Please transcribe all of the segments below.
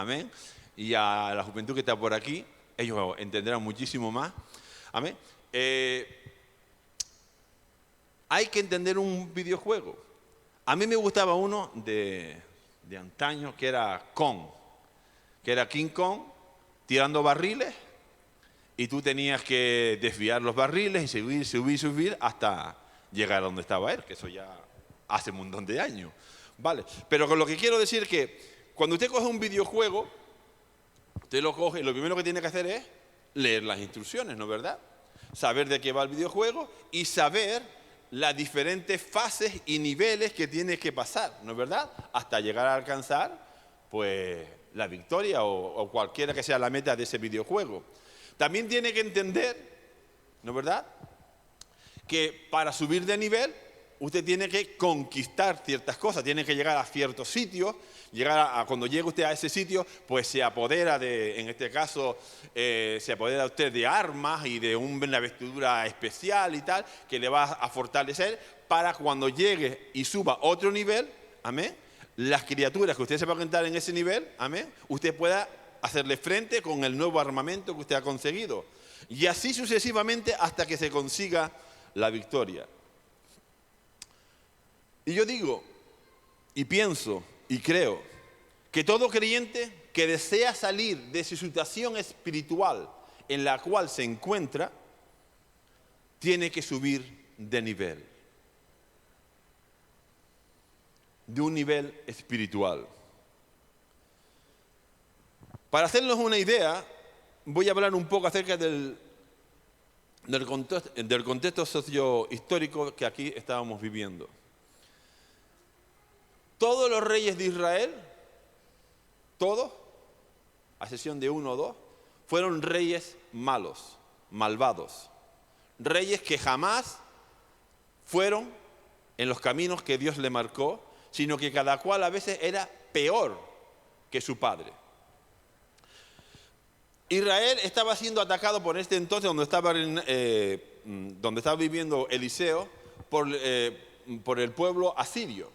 amén, y a la juventud que está por aquí, ellos entenderán muchísimo más, amén. Hay que entender un videojuego. A mí me gustaba uno de antaño que era Kong, que era King Kong tirando barriles y tú tenías que desviar los barriles y subir hasta llegar a donde estaba él, que eso ya hace un montón de años. Vale, pero con lo que quiero decir que cuando usted coge un videojuego, usted lo coge y lo primero que tiene que hacer es leer las instrucciones, ¿no es verdad? Saber de qué va el videojuego y saber las diferentes fases y niveles que tiene que pasar, ¿no es verdad? Hasta llegar a alcanzar, pues, la victoria o cualquiera que sea la meta de ese videojuego. También tiene que entender, ¿no es verdad?, que para subir de nivel usted tiene que conquistar ciertas cosas, tiene que llegar a ciertos sitios, cuando llegue usted a ese sitio, pues se apodera en este caso, se apodera usted de armas y de una vestidura especial y tal, que le va a fortalecer para cuando llegue y suba otro nivel, amén, las criaturas que usted se va a encontrar en ese nivel, amén, usted pueda hacerle frente con el nuevo armamento que usted ha conseguido. Y así sucesivamente hasta que se consiga la victoria. Y yo digo, y pienso, y creo, que todo creyente que desea salir de su situación espiritual en la cual se encuentra, tiene que subir de nivel. De un nivel espiritual. Para hacernos una idea, voy a hablar un poco acerca del contexto sociohistórico que aquí estábamos viviendo. Todos los reyes de Israel, todos, a excepción de uno o dos, fueron reyes malos, malvados. Reyes que jamás fueron en los caminos que Dios le marcó, sino que cada cual a veces era peor que su padre. Israel estaba siendo atacado por este entonces, donde estaba viviendo Eliseo, por el pueblo asirio.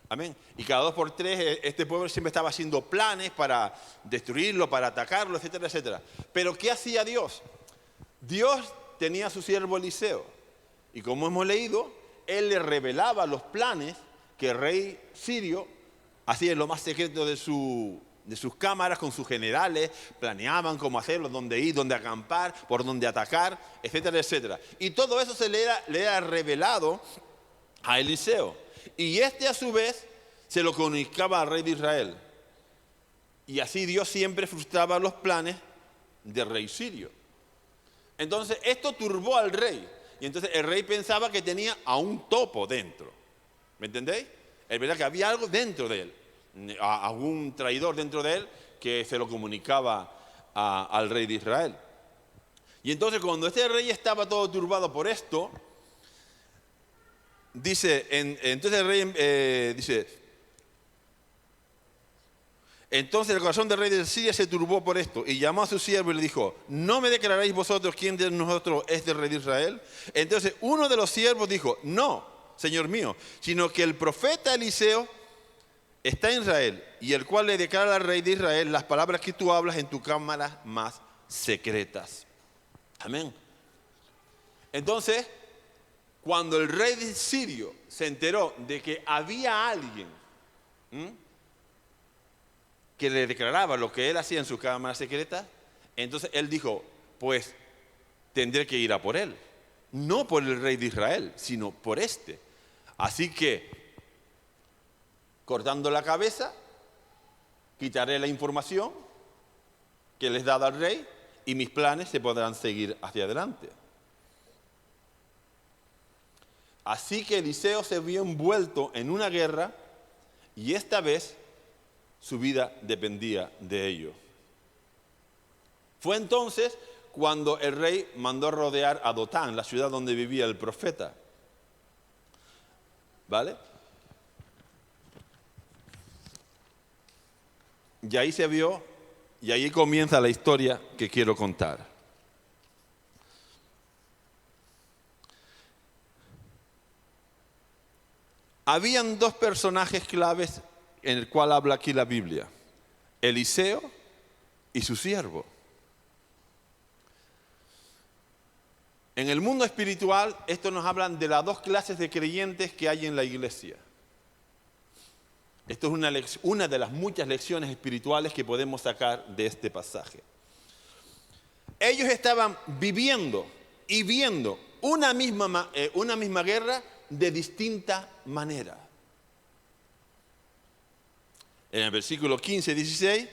Amén. Y cada 2 por 3 este pueblo siempre estaba haciendo planes para destruirlo, para atacarlo, etcétera, etcétera. Pero ¿qué hacía Dios? Dios tenía a su siervo Eliseo. Y como hemos leído, él le revelaba los planes que el rey sirio hacía en lo más secreto de sus cámaras con sus generales, planeaban cómo hacerlo, dónde ir, dónde acampar, por dónde atacar, etcétera, etcétera. Y todo eso se le era revelado a Eliseo. Y este a su vez se lo comunicaba al rey de Israel. Y así Dios siempre frustraba los planes del rey sirio. Entonces esto turbó al rey. Y entonces el rey pensaba que tenía a un topo dentro. ¿Me entendéis? Es verdad que había algo dentro de él. Algún traidor dentro de él que se lo comunicaba al rey de Israel. Y entonces cuando este rey estaba todo turbado por esto, dice, entonces el rey dice, entonces el corazón del rey de Siria se turbó por esto y llamó a su siervo y le dijo, ¿no me declararéis vosotros quién de nosotros es el rey de Israel? Entonces uno de los siervos dijo, no, señor mío, sino que el profeta Eliseo está en Israel, y el cual le declara al rey de Israel las palabras que tú hablas en tu cámara más secretas. Amén. Entonces, cuando el rey de Sirio se enteró de que había alguien que le declaraba lo que él hacía en su cámara secreta, entonces él dijo, pues tendré que ir a por él. No por el rey de Israel, sino por este. Así que, cortando la cabeza, quitaré la información que les he dado al rey y mis planes se podrán seguir hacia adelante. Así que Eliseo se vio envuelto en una guerra y esta vez su vida dependía de ello. Fue entonces cuando el rey mandó rodear a Dotán, la ciudad donde vivía el profeta. ¿Vale? Y ahí se vio, y ahí comienza la historia que quiero contar. Habían 2 personajes claves en el cual habla aquí la Biblia. Eliseo y su siervo. En el mundo espiritual, esto nos habla de las dos clases de creyentes que hay en la iglesia. Esto es una de las muchas lecciones espirituales que podemos sacar de este pasaje. Ellos estaban viviendo y viendo una misma guerra de distinta manera. En el versículo 15, 16,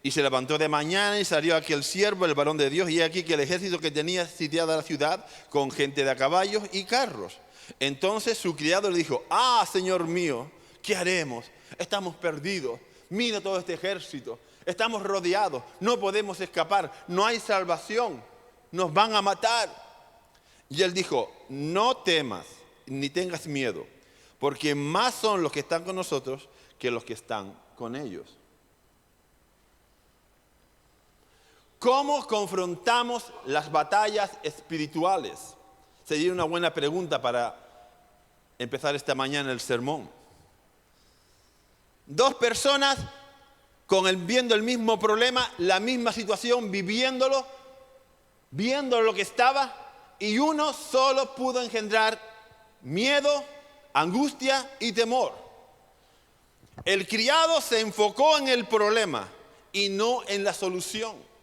y se levantó de mañana y salió aquel siervo, el varón de Dios, y aquí que el ejército que tenía sitiada la ciudad con gente de a caballos y carros. Entonces su criado le dijo: Señor mío, ¿qué haremos? Estamos perdidos. Mira todo este ejército. Estamos rodeados. No podemos escapar. No hay salvación. Nos van a matar. Y él dijo: no temas ni tengas miedo, porque más son los que están con nosotros que los que están con ellos. ¿Cómo confrontamos las batallas espirituales? Sería una buena pregunta para empezar esta mañana el sermón. Dos personas viendo el mismo problema, la misma situación, viviendo lo que estaba, y uno solo pudo engendrar miedo, angustia y temor. El criado se enfocó en el problema y no en la solución.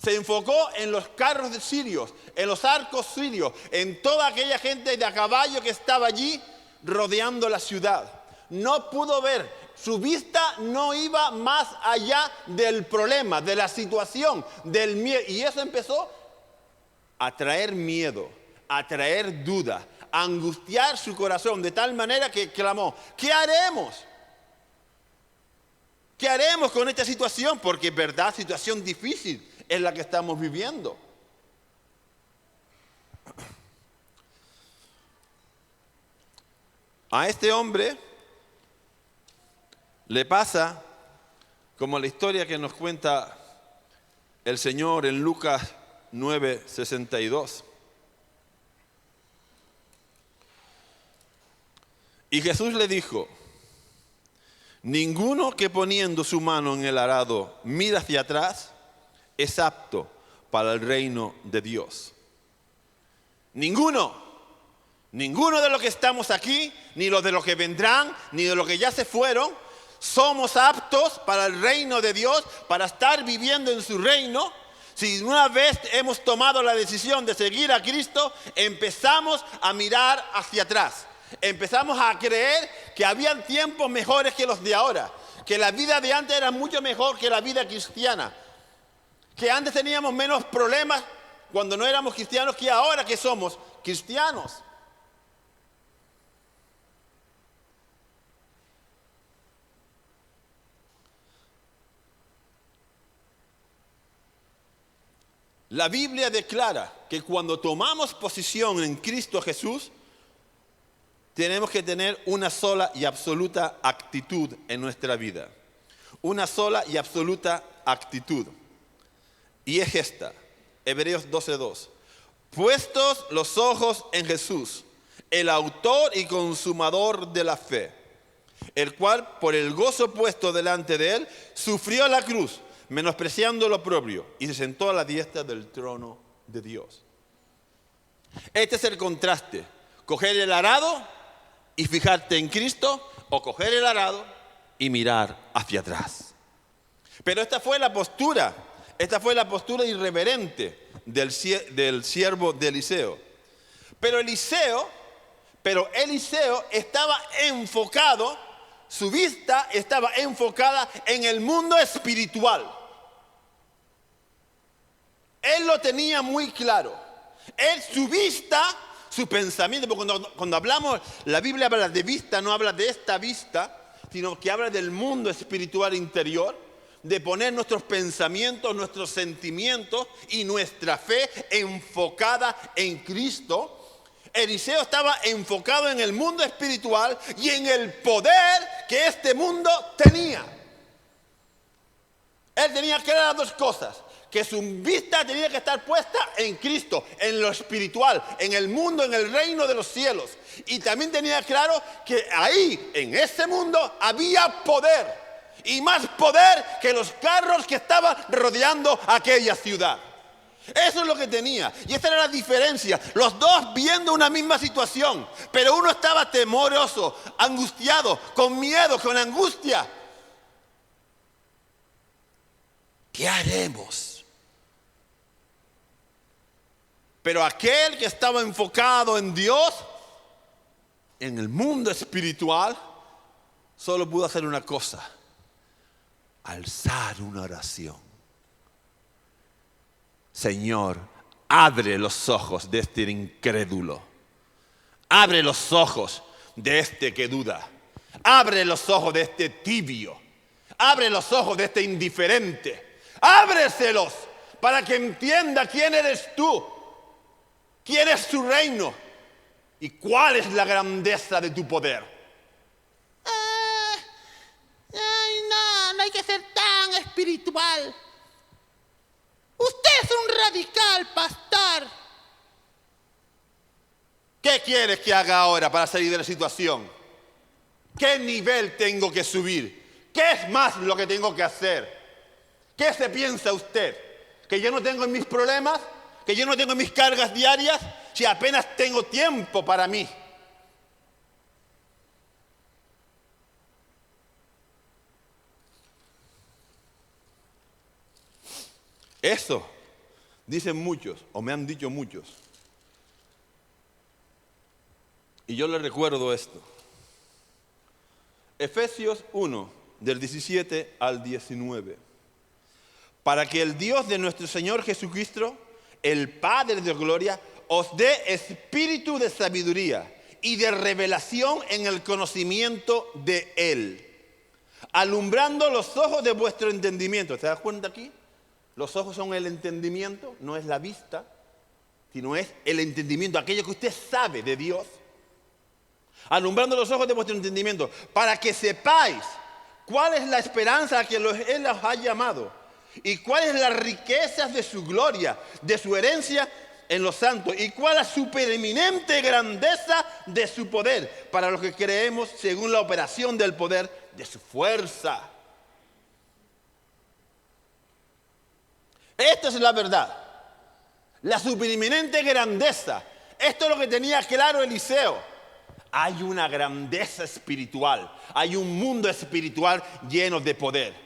Se enfocó en los carros de sirios, en los arcos sirios, en toda aquella gente de a caballo que estaba allí rodeando la ciudad. No pudo ver, su vista no iba más allá del problema, de la situación, del miedo. Y eso empezó a traer miedo, a traer duda, a angustiar su corazón de tal manera que clamó: ¿qué haremos? ¿Qué haremos con esta situación? Porque es verdad, situación difícil es la que estamos viviendo. A este hombre le pasa como la historia que nos cuenta el Señor en Lucas 9:62. Y Jesús le dijo: ninguno que poniendo su mano en el arado mira hacia atrás es apto para el reino de Dios. Ninguno de los que estamos aquí, ni los de los que vendrán, ni de los que ya se fueron, somos aptos para el reino de Dios, para estar viviendo en su reino. Si una vez hemos tomado la decisión de seguir a Cristo, empezamos a mirar hacia atrás. Empezamos a creer que habían tiempos mejores que los de ahora, que la vida de antes era mucho mejor que la vida cristiana, que antes teníamos menos problemas cuando no éramos cristianos que ahora que somos cristianos. La Biblia declara que cuando tomamos posición en Cristo Jesús, tenemos que tener una sola y absoluta actitud en nuestra vida. Una sola y absoluta actitud. Y es esta, Hebreos 12:2. Puestos los ojos en Jesús, el autor y consumador de la fe, el cual por el gozo puesto delante de él, sufrió la cruz, menospreciando lo propio, y se sentó a la diestra del trono de Dios. Este es el contraste: coger el arado y fijarte en Cristo, o coger el arado y mirar hacia atrás. Pero esta fue la postura irreverente del siervo de Eliseo. Pero Eliseo estaba enfocado, su vista estaba enfocada en el mundo espiritual. Él lo tenía muy claro. Su vista, su pensamiento, porque cuando hablamos, la Biblia habla de vista, no habla de esta vista, sino que habla del mundo espiritual interior, de poner nuestros pensamientos, nuestros sentimientos y nuestra fe enfocada en Cristo. Eliseo estaba enfocado en el mundo espiritual y en el poder que este mundo tenía. Él tenía claras dos cosas: que su vista tenía que estar puesta en Cristo, en lo espiritual, en el mundo, en el reino de los cielos. Y también tenía claro que ahí, en ese mundo, había poder. y más poder que los carros que estaban rodeando aquella ciudad. Eso es lo que tenía. Y esa era la diferencia. Los dos viendo una misma situación. Pero uno estaba temeroso, angustiado, con miedo, con angustia. ¿Qué haremos? Pero aquel que estaba enfocado en Dios, en el mundo espiritual, solo pudo hacer una cosa: alzar una oración. Señor, abre los ojos de este incrédulo. Abre los ojos de este que duda. Abre los ojos de este tibio. Abre los ojos de este indiferente. Ábreselos para que entienda quién eres tú, quién es tu reino y cuál es la grandeza de tu poder. No hay que ser tan espiritual. Usted es un radical, pastor. ¿Qué quieres que haga ahora para salir de la situación? ¿Qué nivel tengo que subir? ¿Qué es más lo que tengo que hacer? ¿Qué se piensa usted? ¿Que yo no tengo mis problemas? ¿Que yo no tengo mis cargas diarias? Si apenas tengo tiempo para mí. Eso dicen muchos, o me han dicho muchos. Y yo les recuerdo esto. Efesios 1, del 17 al 19. Para que el Dios de nuestro Señor Jesucristo, el Padre de gloria, os dé espíritu de sabiduría y de revelación en el conocimiento de Él, alumbrando los ojos de vuestro entendimiento. ¿Te das cuenta aquí? Los ojos son el entendimiento, no es la vista, sino es el entendimiento, aquello que usted sabe de Dios. Alumbrando los ojos de vuestro entendimiento, para que sepáis cuál es la esperanza a que Él los ha llamado y cuáles las riquezas de su gloria, de su herencia en los santos, y cuál la supereminente grandeza de su poder para los que creemos según la operación del poder de su fuerza. Esta es la verdad, la supereminente grandeza. Esto es lo que tenía claro Eliseo. Hay una grandeza espiritual, hay un mundo espiritual lleno de poder.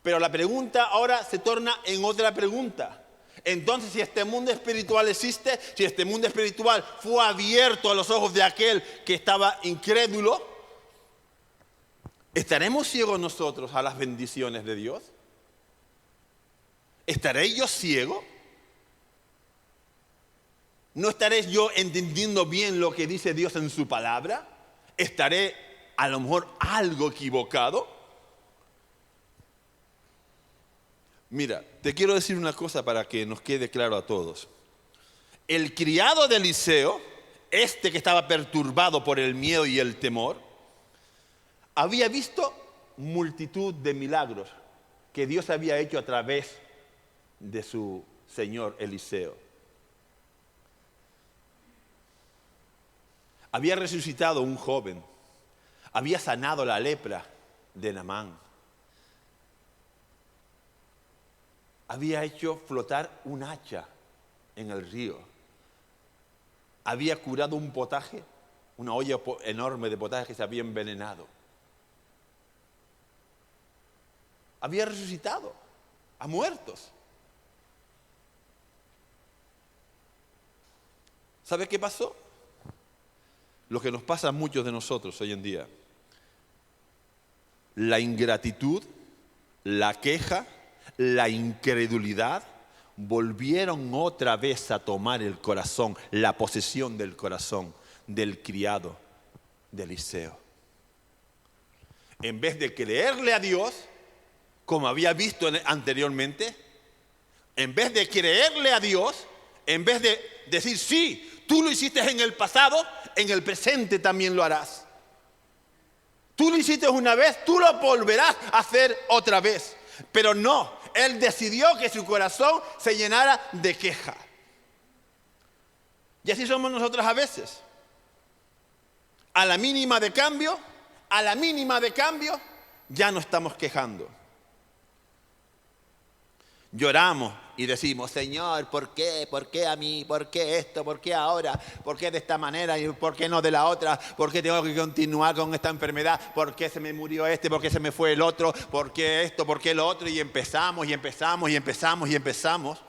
Pero la pregunta ahora se torna en otra pregunta. Entonces, si este mundo espiritual existe, si este mundo espiritual fue abierto a los ojos de aquel que estaba incrédulo, ¿estaremos ciegos nosotros a las bendiciones de Dios? ¿Estaré yo ciego? ¿No estaré yo entendiendo bien lo que dice Dios en su palabra? ¿Estaré a lo mejor algo equivocado? Mira, te quiero decir una cosa para que nos quede claro a todos. El criado de Eliseo, este que estaba perturbado por el miedo y el temor, había visto multitud de milagros que Dios había hecho a través de su señor Eliseo. Había resucitado un joven, había sanado la lepra de Naamán, había hecho flotar un hacha en el río, había curado un potaje, una olla enorme de potaje que se había envenenado, había resucitado a muertos. ¿Sabe qué pasó? Lo que nos pasa a muchos de nosotros hoy en día. La ingratitud, la queja, la incredulidad volvieron otra vez a tomar el corazón, la posesión del corazón del criado de Eliseo. En vez de creerle a Dios, como había visto anteriormente, en vez de creerle a Dios, en vez de decir, sí, tú lo hiciste en el pasado, en el presente también lo harás. Tú lo hiciste una vez, tú lo volverás a hacer otra vez. Pero no, él decidió que su corazón se llenara de queja. Y así somos nosotros a veces. A la mínima de cambio, ya no estamos quejando. Lloramos y decimos, Señor, ¿por qué? ¿Por qué a mí? ¿Por qué esto? ¿Por qué ahora? ¿Por qué de esta manera y por qué no de la otra? ¿Por qué tengo que continuar con esta enfermedad? ¿Por qué se me murió este? ¿Por qué se me fue el otro? ¿Por qué esto? ¿Por qué lo otro? Y empezamos y empezamos y empezamos y empezamos.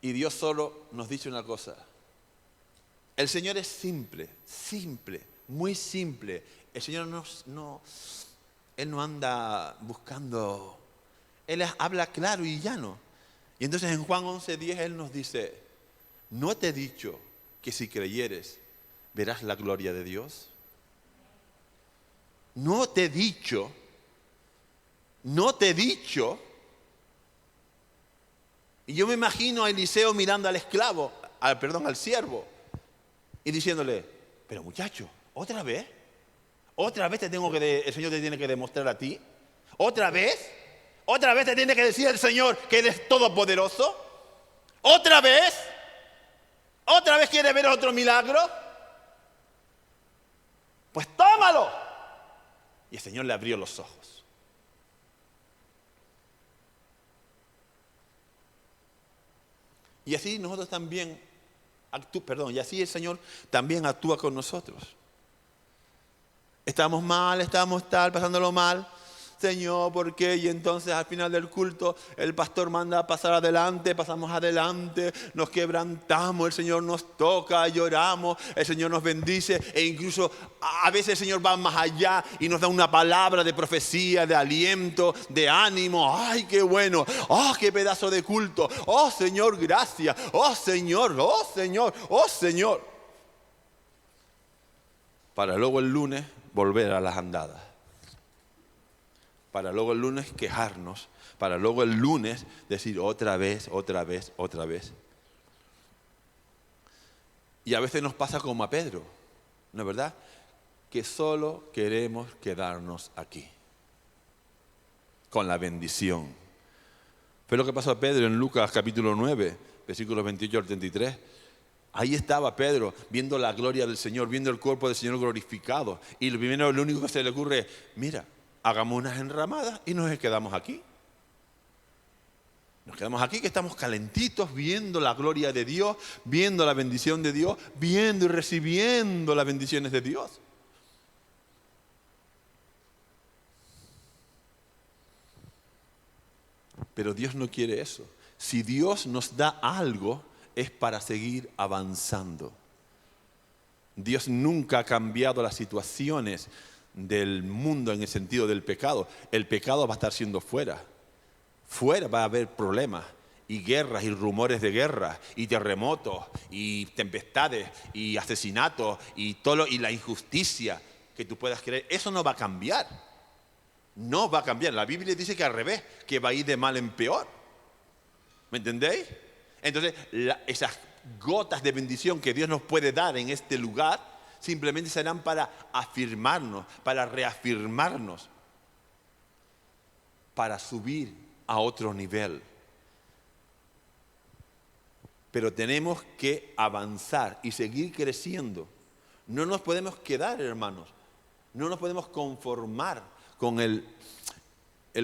Y Dios solo nos dice una cosa. El Señor es simple, muy simple. El Señor Él no anda buscando, Él habla claro y llano. Y entonces en Juan 11:10 Él nos dice, ¿no te he dicho que si creyeres verás la gloria de Dios? ¿No te he dicho? Y yo me imagino a Eliseo mirando al esclavo, al siervo, y diciéndole, pero muchacho, ¿otra vez? ¿Otra vez el Señor te tiene que demostrar a ti? ¿Otra vez? ¿Otra vez te tiene que decir el Señor que eres todopoderoso? ¿Otra vez? ¿Otra vez quiere ver otro milagro? Pues tómalo. Y el Señor le abrió los ojos. Y así nosotros también, y así el Señor también actúa con nosotros. Estamos mal, estamos pasándolo mal. Señor, ¿por qué? Y entonces al final del culto el pastor manda a pasar adelante, pasamos adelante, nos quebrantamos, el Señor nos toca, lloramos, el Señor nos bendice e incluso a veces el Señor va más allá y nos da una palabra de profecía, de aliento, de ánimo. ¡Ay, qué bueno! ¡Oh, qué pedazo de culto! ¡Oh, Señor, gracias! ¡Oh, Señor! ¡Oh, Señor! ¡Oh, Señor! Para luego el lunes volver a las andadas. Para luego el lunes quejarnos. Para luego el lunes decir otra vez. Y a veces nos pasa como a Pedro, ¿no es verdad? Que solo queremos quedarnos aquí, con la bendición. Fue lo que pasó a Pedro en Lucas capítulo 9, versículos 28 al 33. Ahí estaba Pedro viendo la gloria del Señor, viendo el cuerpo del Señor glorificado. Y lo único que se le ocurre es, mira, hagamos unas enramadas y nos quedamos aquí. Nos quedamos aquí que estamos calentitos viendo la gloria de Dios, viendo la bendición de Dios, viendo y recibiendo las bendiciones de Dios. Pero Dios no quiere eso. Si Dios nos da algo, es para seguir avanzando. Dios nunca ha cambiado las situaciones del mundo en el sentido del pecado. El pecado va a estar siendo fuera. Fuera va a haber problemas y guerras y rumores de guerra y terremotos y tempestades y asesinatos y todo y la injusticia que tú puedas creer. Eso no va a cambiar. No va a cambiar. La Biblia dice que al revés, que va a ir de mal en peor. ¿Me entendéis? Entonces, esas gotas de bendición que Dios nos puede dar en este lugar simplemente serán para afirmarnos, para reafirmarnos, para subir a otro nivel. Pero tenemos que avanzar y seguir creciendo. No nos podemos quedar, hermanos. No nos podemos conformar con el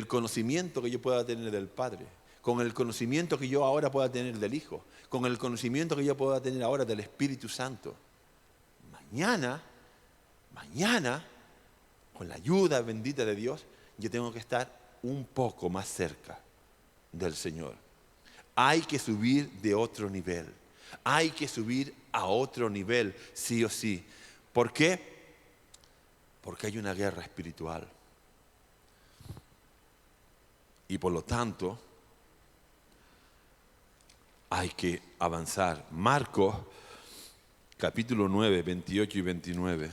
conocimiento que yo pueda tener del Padre, con el conocimiento que yo ahora pueda tener del Hijo, con el conocimiento que yo pueda tener ahora del Espíritu Santo. Mañana, con la ayuda bendita de Dios, yo tengo que estar un poco más cerca del Señor. Hay que subir de otro nivel. Hay que subir a otro nivel, sí o sí. ¿Por qué? Porque hay una guerra espiritual. Y por lo tanto, hay que avanzar. Marcos, capítulo 9, 28 y 29.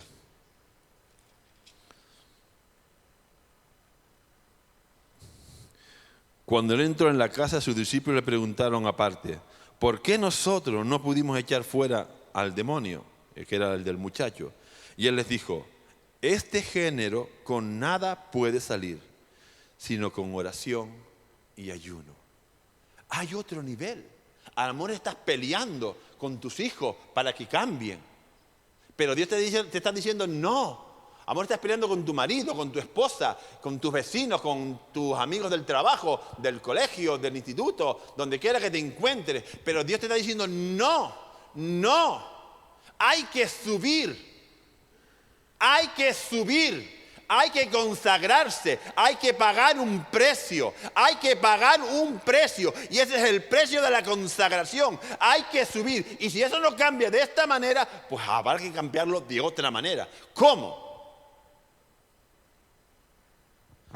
Cuando él entró en la casa, sus discípulos le preguntaron aparte, ¿por qué nosotros no pudimos echar fuera al demonio? Que era el del muchacho. Y él les dijo, este género con nada puede salir, sino con oración y ayuno. Hay otro nivel. A lo mejor estás peleando con tus hijos para que cambien. Pero Dios te está diciendo, no, A lo mejor estás peleando con tu marido, con tu esposa, con tus vecinos, con tus amigos del trabajo, del colegio, del instituto, donde quiera que te encuentres. Pero Dios te está diciendo, no, no, hay que subir, hay que subir. Hay que consagrarse, hay que pagar un precio, hay que pagar un precio. Y ese es el precio de la consagración. Hay que subir. Y si eso no cambia de esta manera, pues habrá que cambiarlo de otra manera. ¿Cómo?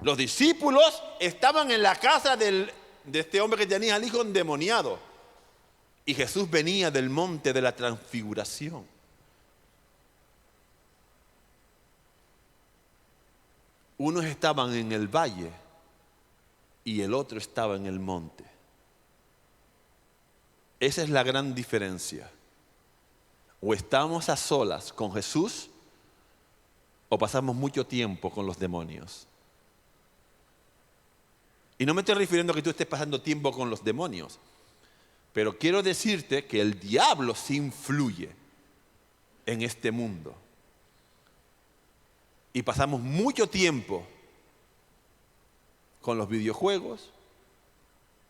Los discípulos estaban en la casa de este hombre que tenía al hijo endemoniado. Y Jesús venía del monte de la transfiguración. Unos estaban en el valle y el otro estaba en el monte. Esa es la gran diferencia. O estamos a solas con Jesús o pasamos mucho tiempo con los demonios. Y no me estoy refiriendo a que tú estés pasando tiempo con los demonios, pero quiero decirte que el diablo sí influye en este mundo. Y pasamos mucho tiempo con los videojuegos,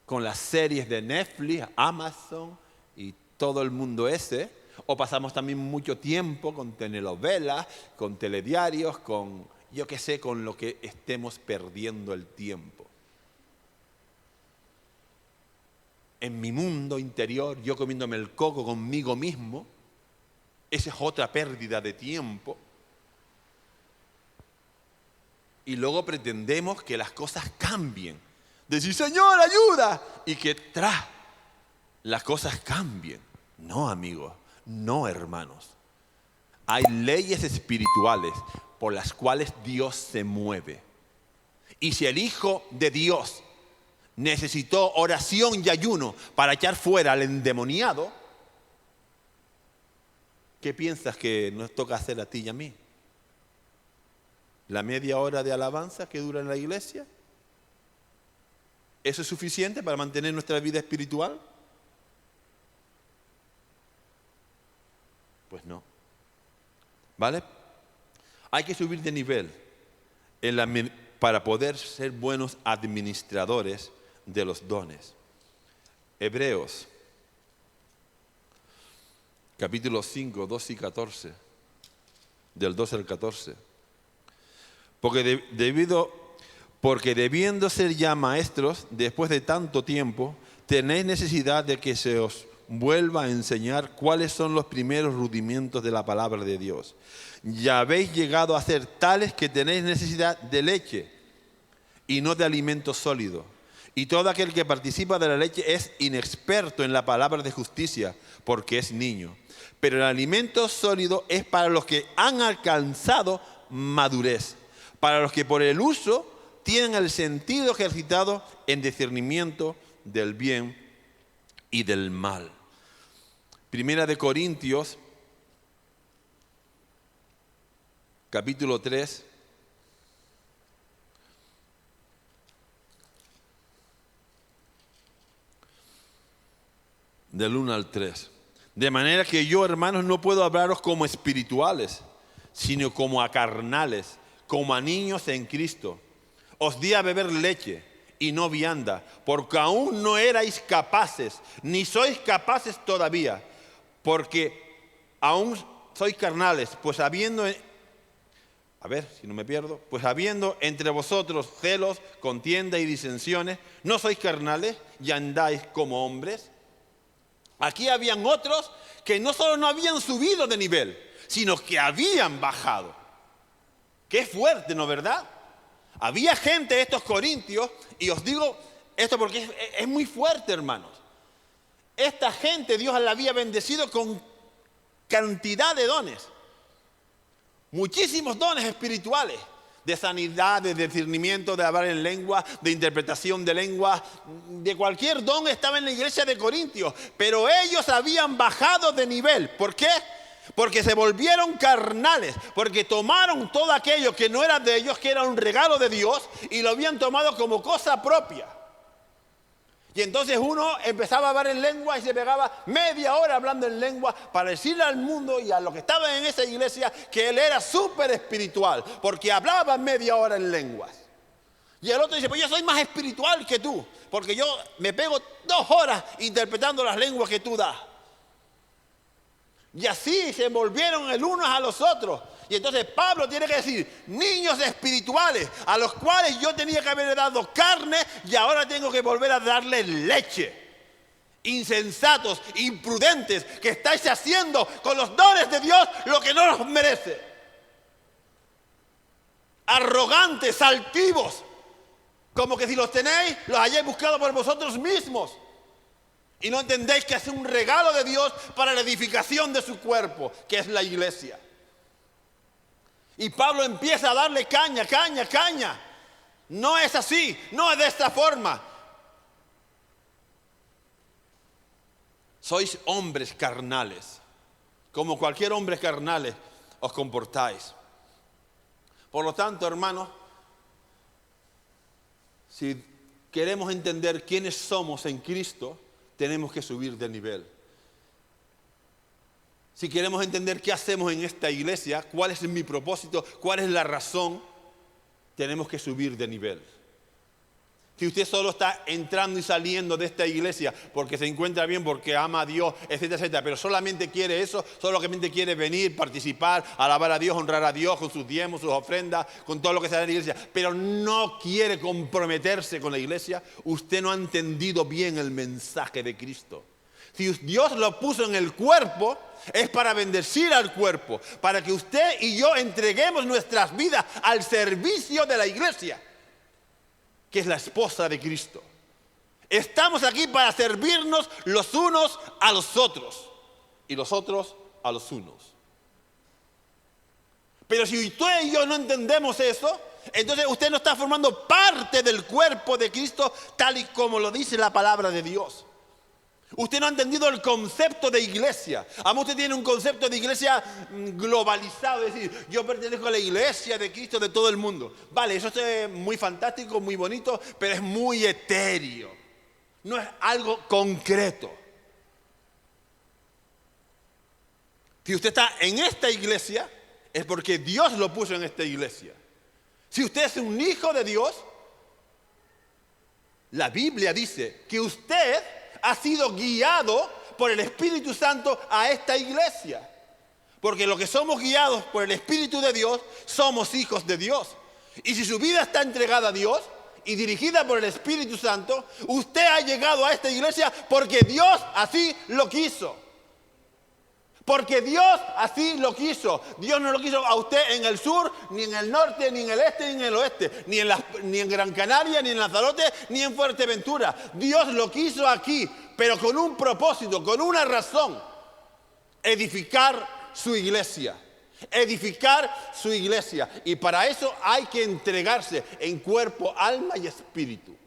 con las series de Netflix, Amazon y todo el mundo ese. O pasamos también mucho tiempo con telenovelas, con telediarios, con yo qué sé, con lo que estemos perdiendo el tiempo. En mi mundo interior, yo comiéndome el coco conmigo mismo, esa es otra pérdida de tiempo. Y luego pretendemos que las cosas cambien. Decir, Señor, ayuda. Y que las cosas cambien. No, amigos. No, hermanos. Hay leyes espirituales por las cuales Dios se mueve. Y si el Hijo de Dios necesitó oración y ayuno para echar fuera al endemoniado, ¿qué piensas que nos toca hacer a ti y a mí? ¿La media hora de alabanza que dura en la iglesia? ¿Eso es suficiente para mantener nuestra vida espiritual? Pues no. ¿Vale? Hay que subir de nivel para poder ser buenos administradores de los dones. Hebreos, capítulo 5, 12 y 14, del 12 al 14. Porque debiendo ser ya maestros, después de tanto tiempo, tenéis necesidad de que se os vuelva a enseñar cuáles son los primeros rudimentos de la palabra de Dios. Ya habéis llegado a ser tales que tenéis necesidad de leche y no de alimento sólido. Y todo aquel que participa de la leche es inexperto en la palabra de justicia, porque es niño. Pero el alimento sólido es para los que han alcanzado madurez, para los que por el uso tienen el sentido ejercitado en discernimiento del bien y del mal. Primera de Corintios, capítulo 3, del 1 al 3. De manera que yo, hermanos, no puedo hablaros como espirituales, sino como a carnales, como a niños en Cristo. Os di a beber leche y no vianda, porque aún no erais capaces, ni sois capaces todavía, porque aún sois carnales, pues habiendo entre vosotros celos, contienda y disensiones, ¿no sois carnales y andáis como hombres? Aquí habían otros que no solo no habían subido de nivel, sino que habían bajado. Qué fuerte, ¿no verdad? Había gente, estos corintios, y os digo esto porque es muy fuerte, hermanos. Esta gente Dios la había bendecido con cantidad de dones. Muchísimos dones espirituales. De sanidad, de discernimiento, de hablar en lengua, de interpretación de lengua. De cualquier don estaba en la iglesia de Corintios. Pero ellos habían bajado de nivel. ¿Por qué? Porque se volvieron carnales, porque tomaron todo aquello que no era de ellos, que era un regalo de Dios, y lo habían tomado como cosa propia. Y entonces uno empezaba a hablar en lengua y se pegaba media hora hablando en lengua para decirle al mundo y a los que estaban en esa iglesia que él era súper espiritual, porque hablaba media hora en lenguas. Y el otro dice, pues yo soy más espiritual que tú, porque yo me pego 2 horas interpretando las lenguas que tú das. Y así se envolvieron el unos a los otros. Y entonces Pablo tiene que decir, niños espirituales, a los cuales yo tenía que haber dado carne y ahora tengo que volver a darle leche. Insensatos, imprudentes, que estáis haciendo con los dones de Dios lo que no los merece. Arrogantes, altivos, como que si los tenéis, los hayáis buscado por vosotros mismos. Y no entendéis que es un regalo de Dios para la edificación de su cuerpo, que es la iglesia. Y Pablo empieza a darle caña. No es así, no es de esta forma. Sois hombres carnales. Como cualquier hombre carnal os comportáis. Por lo tanto, hermanos, si queremos entender quiénes somos en Cristo, tenemos que subir de nivel. Si queremos entender qué hacemos en esta iglesia, cuál es mi propósito, cuál es la razón, tenemos que subir de nivel. Si usted solo está entrando y saliendo de esta iglesia porque se encuentra bien, porque ama a Dios, etcétera, etcétera, pero solamente quiere eso, solamente quiere venir, participar, alabar a Dios, honrar a Dios con sus diezmos, sus ofrendas, con todo lo que se da en la iglesia, pero no quiere comprometerse con la iglesia, usted no ha entendido bien el mensaje de Cristo. Si Dios lo puso en el cuerpo, es para bendecir al cuerpo, para que usted y yo entreguemos nuestras vidas al servicio de la iglesia, que es la esposa de Cristo. Estamos aquí para servirnos los unos a los otros y los otros a los unos. Pero si usted y yo no entendemos eso, entonces usted no está formando parte del cuerpo de Cristo tal y como lo dice la palabra de Dios. Usted no ha entendido el concepto de iglesia. Además usted tiene un concepto de iglesia globalizado, es decir, yo pertenezco a la iglesia de Cristo de todo el mundo. Vale, eso es muy fantástico, muy bonito, pero es muy etéreo. No es algo concreto. Si usted está en esta iglesia, es porque Dios lo puso en esta iglesia. Si usted es un hijo de Dios, la Biblia dice que usted ha sido guiado por el Espíritu Santo a esta iglesia. Porque los que somos guiados por el Espíritu de Dios, somos hijos de Dios. Y si su vida está entregada a Dios y dirigida por el Espíritu Santo, usted ha llegado a esta iglesia porque Dios así lo quiso. Porque Dios así lo quiso. Dios no lo quiso a usted en el sur, ni en el norte, ni en el este, ni en el oeste, ni en Gran Canaria, ni en Lanzarote, ni en Fuerteventura. Dios lo quiso aquí, pero con un propósito, con una razón: edificar su iglesia. Edificar su iglesia. Y para eso hay que entregarse en cuerpo, alma y espíritu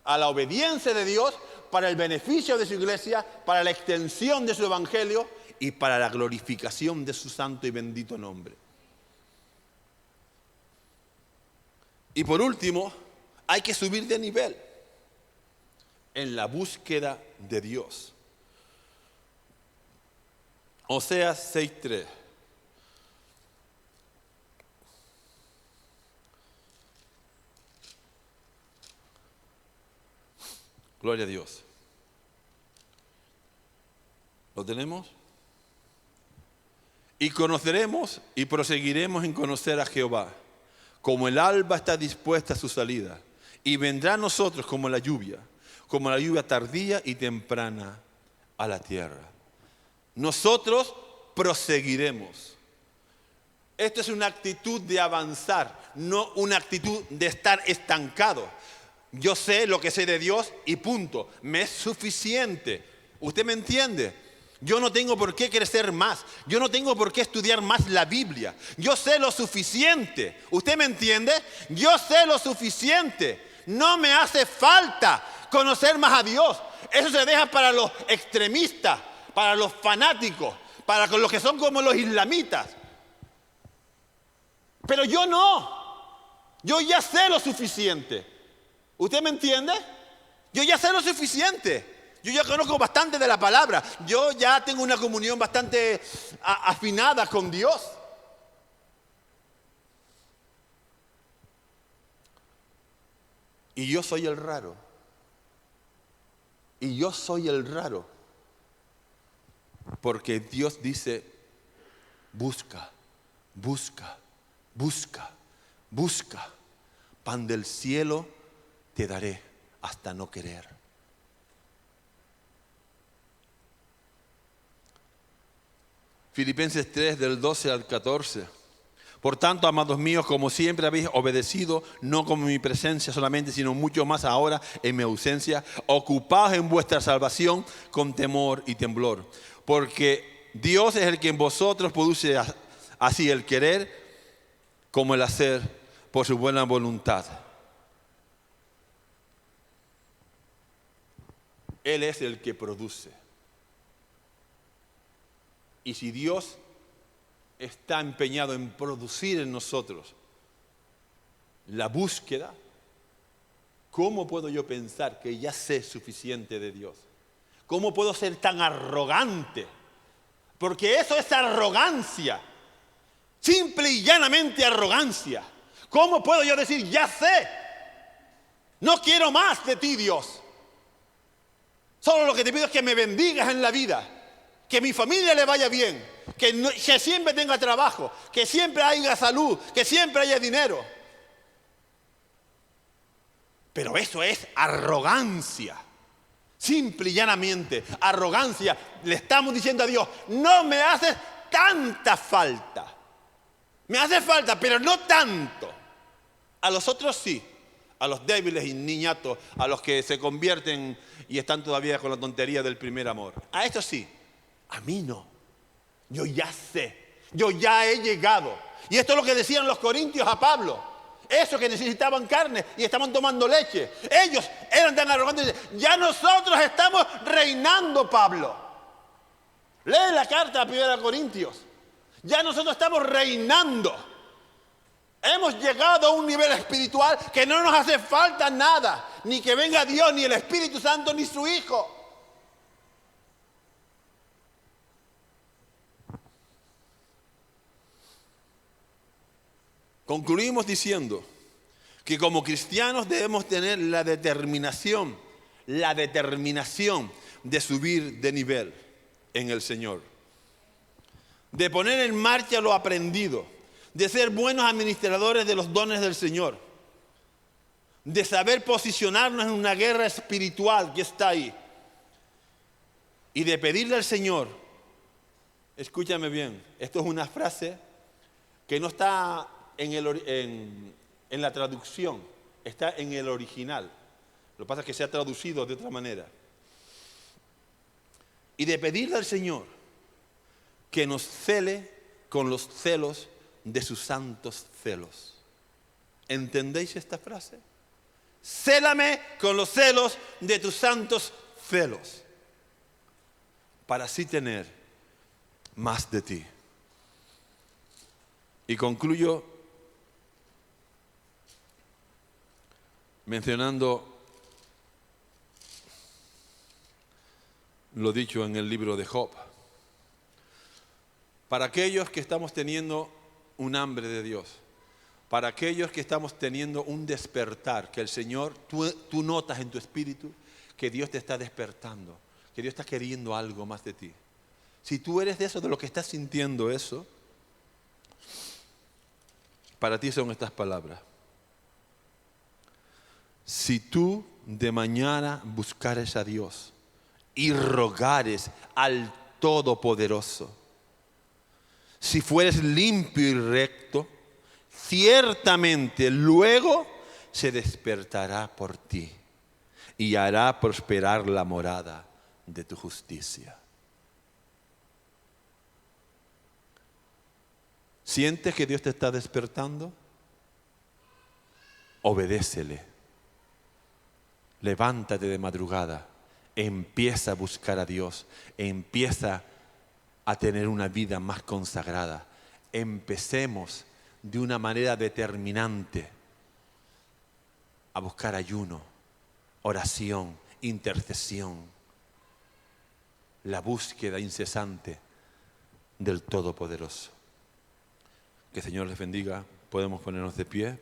a la obediencia de Dios, para el beneficio de su iglesia, para la extensión de su evangelio y para la glorificación de su santo y bendito nombre. Y por último, hay que subir de nivel en la búsqueda de Dios. Oseas 6:3. Gloria a Dios. ¿Lo tenemos? Y conoceremos y proseguiremos en conocer a Jehová, como el alba está dispuesta a su salida, y vendrá a nosotros como la lluvia tardía y temprana a la tierra. Nosotros proseguiremos. Esto es una actitud de avanzar, no una actitud de estar estancado. Yo sé lo que sé de Dios y punto. Me es suficiente. ¿Usted me entiende? Yo no tengo por qué crecer más. Yo no tengo por qué estudiar más la Biblia. Yo sé lo suficiente. ¿Usted me entiende? Yo sé lo suficiente. No me hace falta conocer más a Dios. Eso se deja para los extremistas, para los fanáticos, para los que son como los islamitas. Pero yo no. Yo ya sé lo suficiente. ¿Usted me entiende? Yo ya sé lo suficiente. Yo ya conozco bastante de la palabra. Yo ya tengo una comunión bastante afinada con Dios. Y yo soy el raro. Y yo soy el raro. Porque Dios dice, busca, busca, busca, busca. Pan del cielo te daré hasta no querer. Filipenses 3, del 12 al 14. Por tanto, amados míos, como siempre habéis obedecido, no como en mi presencia solamente, sino mucho más ahora en mi ausencia, ocupaos en vuestra salvación con temor y temblor. Porque Dios es el que en vosotros produce así el querer como el hacer por su buena voluntad. Él es el que produce. Y si Dios está empeñado en producir en nosotros la búsqueda, ¿cómo puedo yo pensar que ya sé suficiente de Dios? ¿Cómo puedo ser tan arrogante? Porque eso es arrogancia, simple y llanamente arrogancia. ¿Cómo puedo yo decir, ya sé? No quiero más de ti, Dios. Solo lo que te pido es que me bendigas en la vida, que mi familia le vaya bien, que siempre tenga trabajo, que siempre haya salud, que siempre haya dinero. Pero eso es arrogancia, simple y llanamente arrogancia. Le estamos diciendo a Dios, no me haces tanta falta. Me hace falta, pero no tanto. A los otros sí, a los débiles y niñatos, a los que se convierten y están todavía con la tontería del primer amor. A estos sí, a mí no. Yo ya sé, yo ya he llegado. Y esto es lo que decían los corintios a Pablo. Esos que necesitaban carne y estaban tomando leche. Ellos eran tan arrogantes. Ya nosotros estamos reinando, Pablo. Lee la carta a 1 Corintios. Ya nosotros estamos reinando. Hemos llegado a un nivel espiritual que no nos hace falta nada. Ni que venga Dios, ni el Espíritu Santo, ni su Hijo. Concluimos diciendo que como cristianos debemos tener la determinación de subir de nivel en el Señor, de poner en marcha lo aprendido, de ser buenos administradores de los dones del Señor, de saber posicionarnos en una guerra espiritual que está ahí y de pedirle al Señor, escúchame bien, esto es una frase que no está en la traducción, está en el original. Lo que pasa es que se ha traducido de otra manera. Y de pedirle al Señor que nos cele con los celos de sus santos celos. ¿Entendéis esta frase? Célame con los celos de tus santos celos, para así tener más de ti. Y concluyo mencionando lo dicho en el libro de Job. Para aquellos que estamos teniendo un hambre de Dios, para aquellos que estamos teniendo un despertar, que el Señor, tú notas en tu espíritu que Dios te está despertando, que Dios está queriendo algo más de ti. Si tú eres de eso, de lo que estás sintiendo eso, para ti son estas palabras. Si tú de mañana buscares a Dios y rogares al Todopoderoso, si fueres limpio y recto, ciertamente luego se despertará por ti y hará prosperar la morada de tu justicia. ¿Sientes que Dios te está despertando? Obedécele. Levántate de madrugada, empieza a buscar a Dios, empieza a tener una vida más consagrada. Empecemos de una manera determinante a buscar ayuno, oración, intercesión, la búsqueda incesante del Todopoderoso. Que el Señor les bendiga. Podemos ponernos de pie.